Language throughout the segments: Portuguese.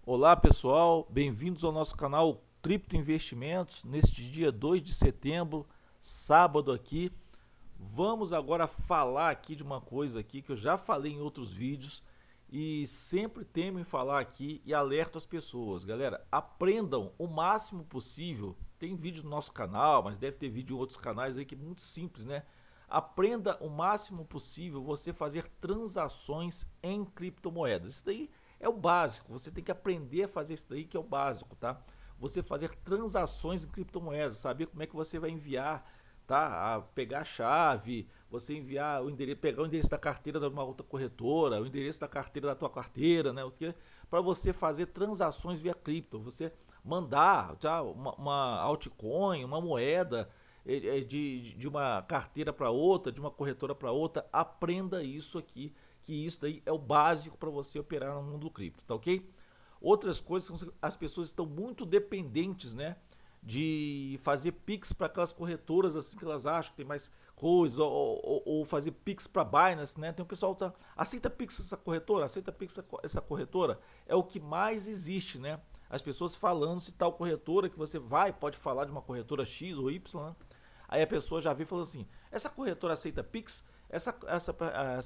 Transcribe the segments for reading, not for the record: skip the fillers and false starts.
Olá pessoal, bem-vindos ao nosso canal Cripto Investimentos. Neste dia 2 de setembro, sábado aqui, vamos agora falar aqui de uma coisa aqui que eu já falei em outros vídeos e sempre temo em falar aqui e alerto as pessoas. Galera, aprendam o máximo possível. Tem vídeo no nosso canal, mas deve ter vídeo em outros canais aí que é muito simples, né? Aprenda o máximo possível você fazer transações em criptomoedas. Isso daí é o básico, você tem que aprender a fazer isso daí que é o básico, tá? Você fazer transações em criptomoedas, saber como é que você vai enviar, tá? A pegar a chave, você enviar o endereço, pegar o endereço da carteira de uma outra corretora, o endereço da carteira da tua carteira, né? O que para você fazer transações via cripto, você mandar já uma altcoin, uma moeda de uma carteira para outra, de uma corretora para outra, aprenda isso aqui, que isso daí é o básico para você operar no mundo cripto, tá ok? Outras coisas são as pessoas estão muito dependentes, né? De fazer Pix para aquelas corretoras assim que elas acham que tem mais coisa, ou fazer Pix para Binance, né? Tem um pessoal que tá, aceita Pix essa corretora, aceita Pix essa corretora, é o que mais existe, né? As pessoas falando se tal corretora que você vai, pode falar de uma corretora X ou Y, né? Aí a pessoa já vê e falou assim: essa corretora aceita Pix? Essa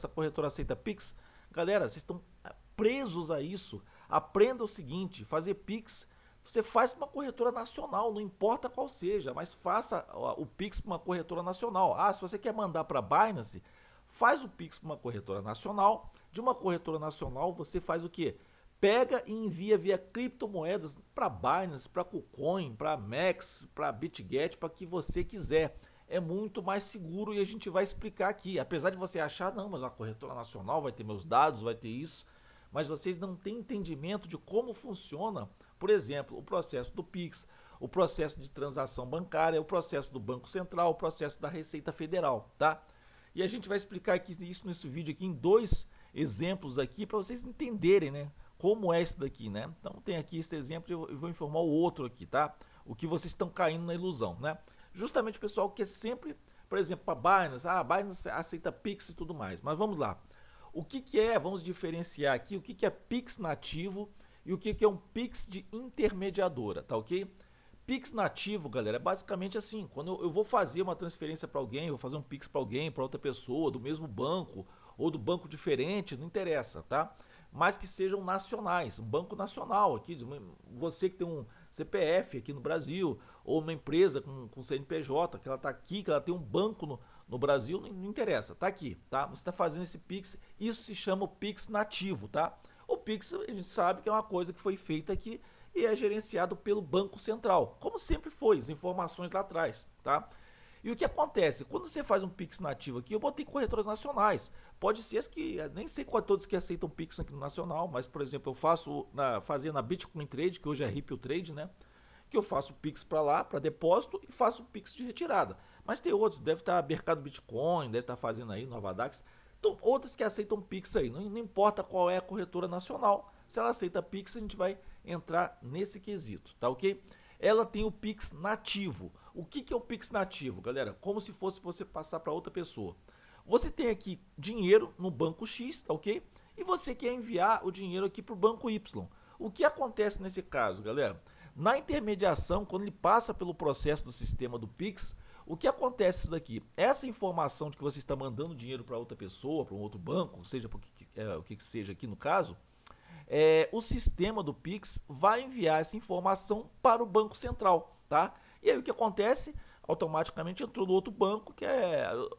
corretora aceita Pix? Galera, vocês estão presos a isso. Aprenda o seguinte: fazer Pix você faz para uma corretora nacional, não importa qual seja, mas faça o Pix para uma corretora nacional. Ah, se você quer mandar para a Binance, faz o Pix para uma corretora nacional. De uma corretora nacional, você faz o quê? Pega e envia via criptomoedas para Binance, para KuCoin, para Max, para BitGet, para que você quiser. É muito mais seguro e a gente vai explicar aqui. Apesar de você achar, não, mas uma corretora nacional vai ter meus dados, vai ter isso, mas vocês não têm entendimento de como funciona, por exemplo, o processo do Pix, o processo de transação bancária, o processo do Banco Central, o processo da Receita Federal, tá? E a gente vai explicar aqui isso nesse vídeo aqui em dois exemplos aqui para vocês entenderem, né? Como é isso daqui, né? Então tem aqui este exemplo e eu vou informar o outro aqui, tá? O que vocês estão caindo na ilusão, né? Justamente o pessoal que é sempre, por exemplo, para Binance, a Binance aceita Pix e tudo mais. Mas vamos lá. O que é, vamos diferenciar aqui, o que é Pix nativo e o que é um Pix de intermediadora, tá ok? Pix nativo, galera, é basicamente assim, quando eu vou fazer uma transferência para alguém, vou fazer um Pix para alguém, para outra pessoa, do mesmo banco ou do banco diferente, não interessa, tá? Mas que sejam nacionais, um banco nacional aqui, você que tem um CPF aqui no Brasil, ou uma empresa com CNPJ, que ela está aqui, que ela tem um banco no Brasil, não interessa, tá aqui, tá? Você está fazendo esse Pix, isso se chama o Pix nativo, tá? O Pix a gente sabe que é uma coisa que foi feita aqui e é gerenciado pelo Banco Central, como sempre foi, as informações lá atrás, tá? E o que acontece? Quando você faz um Pix nativo aqui, eu botei corretoras nacionais. Pode ser as que, nem sei qual todos que aceitam Pix aqui no nacional, mas, por exemplo, eu faço fazia na Bitcoin Trade, que hoje é Ripple Trade, né? Que eu faço Pix para lá, para depósito, e faço Pix de retirada. Mas tem outros, deve estar Mercado Bitcoin, deve estar fazendo aí, Nova Dax. Então, outras que aceitam Pix aí. Não importa qual é a corretora nacional, se ela aceita Pix, a gente vai entrar nesse quesito, tá ok? Ela tem o Pix nativo. O que é o Pix nativo, galera? Como se fosse você passar para outra pessoa. Você tem aqui dinheiro no banco X, tá ok? E você quer enviar o dinheiro aqui para o banco Y. O que acontece nesse caso, galera? Na intermediação, quando ele passa pelo processo do sistema do Pix, o que acontece daqui? Essa informação de que você está mandando dinheiro para outra pessoa, para um outro banco, seja o que seja aqui no caso, o sistema do Pix vai enviar essa informação para o Banco Central, tá? E aí o que acontece? Automaticamente entrou no outro banco, que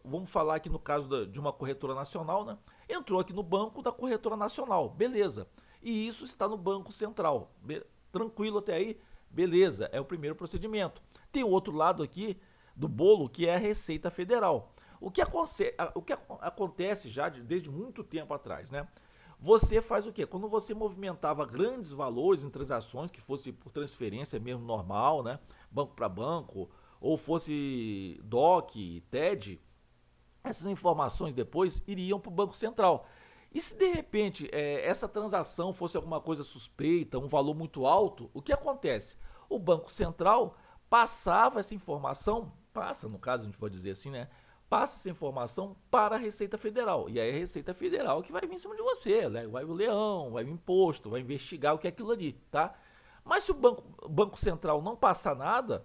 vamos falar aqui no caso de uma corretora nacional, né? Entrou aqui no banco da corretora nacional, beleza. E isso está no Banco Central, tranquilo até aí? Beleza, é o primeiro procedimento. Tem o outro lado aqui do bolo, que é a Receita Federal. O que acontece já desde muito tempo atrás, né? Você faz o quê? Quando você movimentava grandes valores em transações, que fosse por transferência mesmo normal, né? Banco para banco, ou fosse DOC, TED, essas informações depois iriam para o Banco Central. E se de repente essa transação fosse alguma coisa suspeita, um valor muito alto, o que acontece? O Banco Central passava essa informação, passa no caso a gente pode dizer assim, né? passa essa informação para a Receita Federal. E aí a Receita Federal que vai vir em cima de você, né? Vai o leão, vai o imposto, vai investigar o que é aquilo ali, tá? Mas se o Banco Central não passar nada,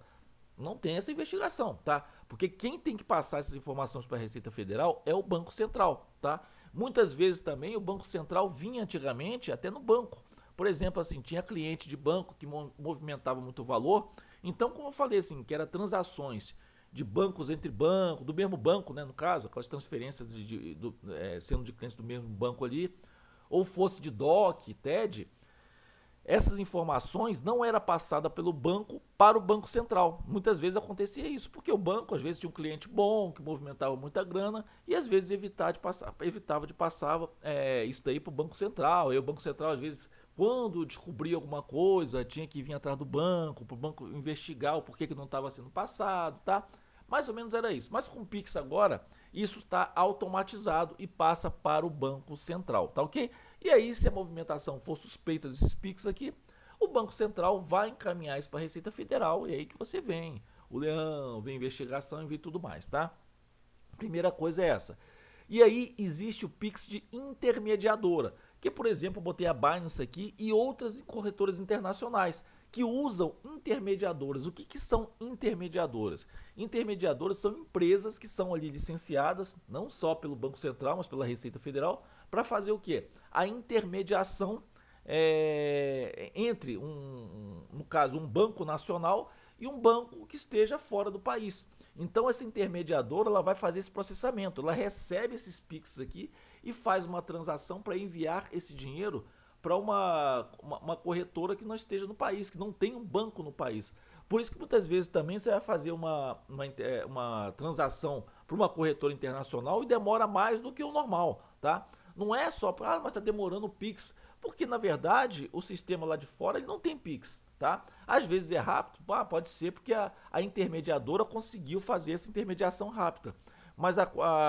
não tem essa investigação, tá? Porque quem tem que passar essas informações para a Receita Federal é o Banco Central, tá? Muitas vezes também o Banco Central vinha antigamente até no banco. Por exemplo, assim, tinha cliente de banco que movimentava muito valor. Então, como eu falei assim, que era transações de bancos entre bancos, do mesmo banco, né, no caso, aquelas transferências sendo de clientes do mesmo banco ali, ou fosse de DOC, TED, essas informações não era passada pelo banco para o Banco Central. Muitas vezes acontecia isso, porque o banco às vezes tinha um cliente bom, que movimentava muita grana, e às vezes evitava de passar isso daí para o Banco Central. E o Banco Central, às vezes, quando descobria alguma coisa, tinha que vir atrás do banco, para o banco investigar o porquê que não estava sendo passado, tá? Mais ou menos era isso. Mas com o Pix agora, isso está automatizado e passa para o Banco Central, tá ok? E aí, se a movimentação for suspeita desses Pix aqui, o Banco Central vai encaminhar isso para a Receita Federal e aí que você vem. O leão, vem investigação e vem tudo mais, tá? Primeira coisa é essa. E aí existe o Pix de intermediadora, que por exemplo, eu botei a Binance aqui e outras corretoras internacionais que usam intermediadoras. O que são intermediadoras? Intermediadoras são empresas que são ali licenciadas, não só pelo Banco Central, mas pela Receita Federal, para fazer o quê? A intermediação entre, no caso, um banco nacional e um banco que esteja fora do país. Então essa intermediadora ela vai fazer esse processamento, ela recebe esses Pix aqui e faz uma transação para enviar esse dinheiro para uma corretora que não esteja no país, que não tem um banco no país. Por isso que muitas vezes também você vai fazer uma transação para uma corretora internacional e demora mais do que o normal, tá? Não é só, mas está demorando o Pix, porque na verdade o sistema lá de fora ele não tem Pix, tá? Às vezes é rápido, pode ser porque a intermediadora conseguiu fazer essa intermediação rápida. Mas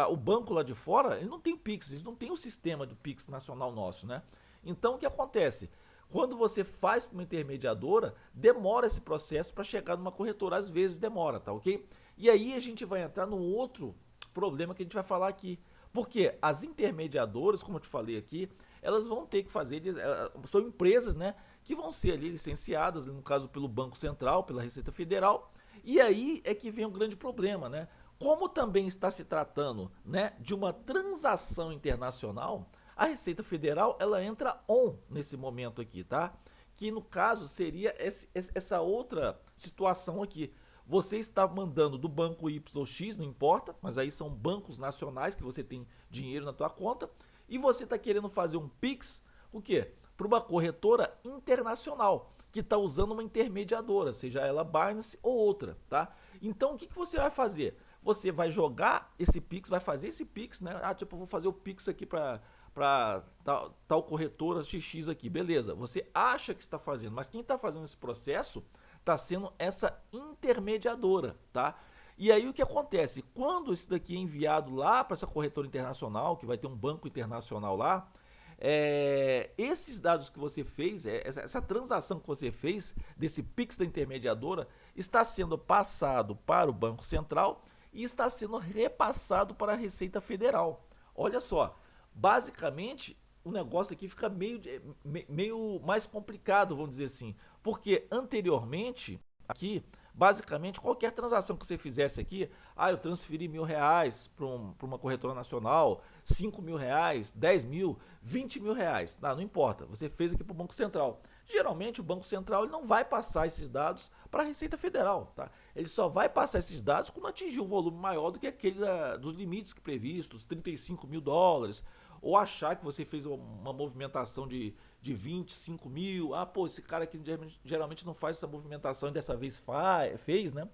o banco lá de fora, ele não tem Pix, eles não têm o sistema do Pix nacional nosso, né? Então o que acontece? Quando você faz para uma intermediadora, demora esse processo para chegar numa corretora, às vezes demora, tá ok? E aí a gente vai entrar no outro problema que a gente vai falar aqui. Porque as intermediadoras, como eu te falei aqui, elas vão ter que fazer, são empresas, né, que vão ser ali licenciadas, no caso pelo Banco Central, pela Receita Federal, e aí é que vem um grande problema, né? Como também está se tratando, né, de uma transação internacional, a Receita Federal ela entra nesse momento aqui, tá? Que no caso seria essa outra situação aqui. Você está mandando do banco Y ou X, não importa, mas aí são bancos nacionais que você tem dinheiro na tua conta e você está querendo fazer um Pix, o quê? Para uma corretora internacional que está usando uma intermediadora, seja ela Binance ou outra, tá? Então o que você vai fazer? Você vai jogar esse Pix, vai fazer esse Pix, né? Tipo, eu vou fazer o Pix aqui para tal corretora XX aqui, beleza? Você acha que está fazendo, mas quem está fazendo esse processo está sendo essa intermediadora, tá? E aí o que acontece? Quando isso daqui é enviado lá para essa corretora internacional, que vai ter um banco internacional lá, esses dados que você fez, essa transação que você fez desse Pix da intermediadora, está sendo passado para o Banco Central e está sendo repassado para a Receita Federal. Olha só, basicamente o negócio aqui fica meio mais complicado, vamos dizer assim, porque anteriormente, aqui, basicamente qualquer transação que você fizesse aqui, eu transferi R$ 1.000 para uma corretora nacional, R$ 5.000, 10 mil, R$ 20.000, não importa, você fez aqui para o Banco Central. Geralmente o Banco Central ele não vai passar esses dados para a Receita Federal, tá? Ele só vai passar esses dados quando atingir um volume maior do que aquele dos limites previstos, US$ 35.000, ou achar que você fez uma movimentação de 25 mil, esse cara aqui geralmente não faz essa movimentação e dessa vez fez, né?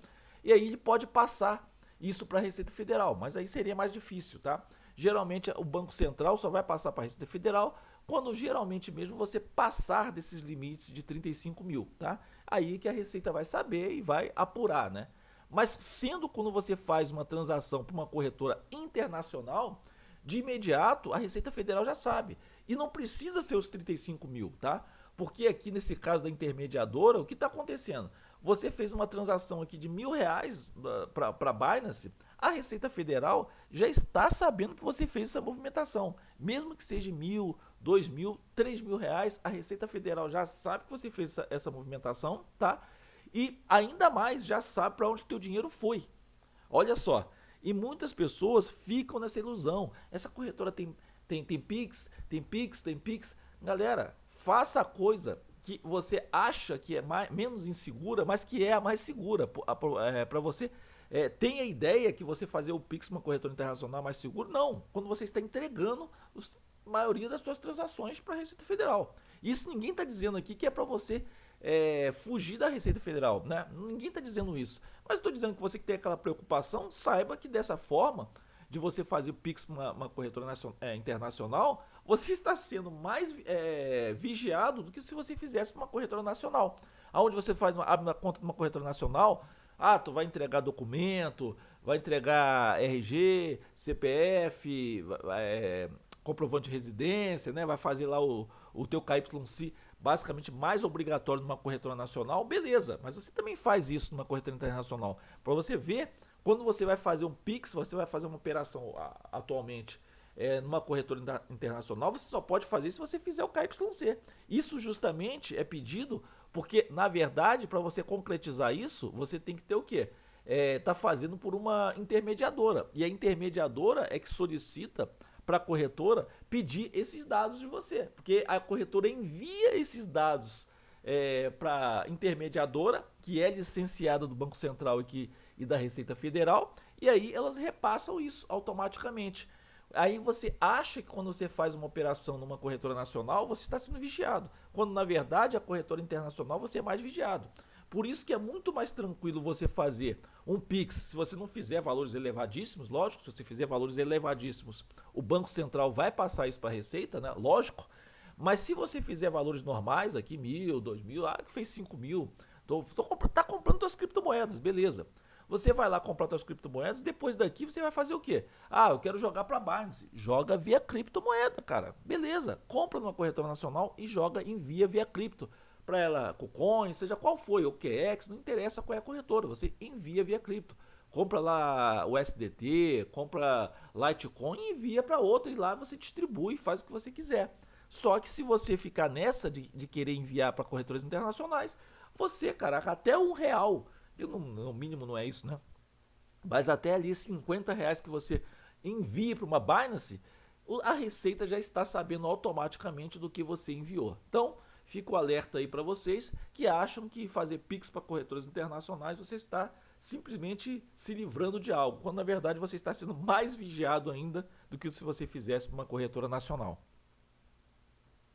E aí ele pode passar isso para a Receita Federal, mas aí seria mais difícil, tá? Geralmente o Banco Central só vai passar para a Receita Federal quando geralmente mesmo você passar desses limites de 35 mil, tá? Aí que a Receita vai saber e vai apurar, né? Mas sendo quando você faz uma transação para uma corretora internacional, de imediato a Receita Federal já sabe. E não precisa ser os 35 mil, tá? Porque aqui nesse caso da intermediadora, o que está acontecendo? Você fez uma transação aqui de R$ 1.000 para a Binance, A Receita Federal já está sabendo que você fez essa movimentação. Mesmo que seja R$ 1.000, R$ 2.000, R$ 3.000, a Receita Federal já sabe que você fez essa movimentação, tá? E ainda mais já sabe para onde o teu dinheiro foi. Olha só, e muitas pessoas ficam nessa ilusão. Essa corretora tem Pix, tem Pix, tem Pix. Galera, faça a coisa que você acha que é menos insegura, mas que é a mais segura para você. Tem a ideia que você fazer o Pix uma corretora internacional mais seguro? Não, quando você está entregando a maioria das suas transações para a Receita Federal. Isso ninguém está dizendo aqui que é para você fugir da Receita Federal, né? Ninguém está dizendo isso. Mas estou dizendo que você que tem aquela preocupação, saiba que dessa forma, de você fazer o Pix uma corretora internacional, você está sendo mais vigiado do que se você fizesse uma corretora nacional. Onde você abre uma conta de uma corretora nacional, tu vai entregar documento, vai entregar RG, CPF, comprovante de residência, né? Vai fazer lá o teu KYC basicamente mais obrigatório numa corretora nacional, beleza, mas você também faz isso numa corretora internacional. Para você ver, quando você vai fazer um Pix, você vai fazer uma operação atualmente numa corretora internacional, você só pode fazer se você fizer o KYC. Isso justamente é pedido porque, na verdade, para você concretizar isso, você tem que ter o quê? Tá fazendo por uma intermediadora. E a intermediadora é que solicita para a corretora pedir esses dados de você, porque a corretora envia esses dados para a intermediadora, que é licenciada do Banco Central e da Receita Federal, e aí elas repassam isso automaticamente. Aí você acha que quando você faz uma operação numa corretora nacional, você está sendo vigiado, quando na verdade a corretora internacional você é mais vigiado. Por isso que é muito mais tranquilo você fazer um Pix, se você não fizer valores elevadíssimos, lógico, se você fizer valores elevadíssimos, o Banco Central vai passar isso para a Receita, né? Lógico. Mas se você fizer valores normais aqui, 1.000, 2.000, que fez 5.000, tá comprando suas criptomoedas, beleza. Você vai lá comprar suas criptomoedas, depois daqui você vai fazer o quê? Eu quero jogar para Binance. Joga via criptomoeda, cara. Beleza, compra numa corretora nacional e envia via cripto. Para ela, KuCoin, seja qual for, OKEx, não interessa qual é a corretora, você envia via cripto. Compra lá o SDT, compra Litecoin e envia para outra e lá você distribui e faz o que você quiser. Só que se você ficar nessa de querer enviar para corretoras internacionais, você, caraca, até R$ 1, no mínimo não é isso, né? Mas até ali R$ 50 que você envia para uma Binance, a Receita já está sabendo automaticamente do que você enviou. Então, fica o alerta aí para vocês que acham que fazer Pix para corretoras internacionais você está simplesmente se livrando de algo, quando na verdade você está sendo mais vigiado ainda do que se você fizesse para uma corretora nacional.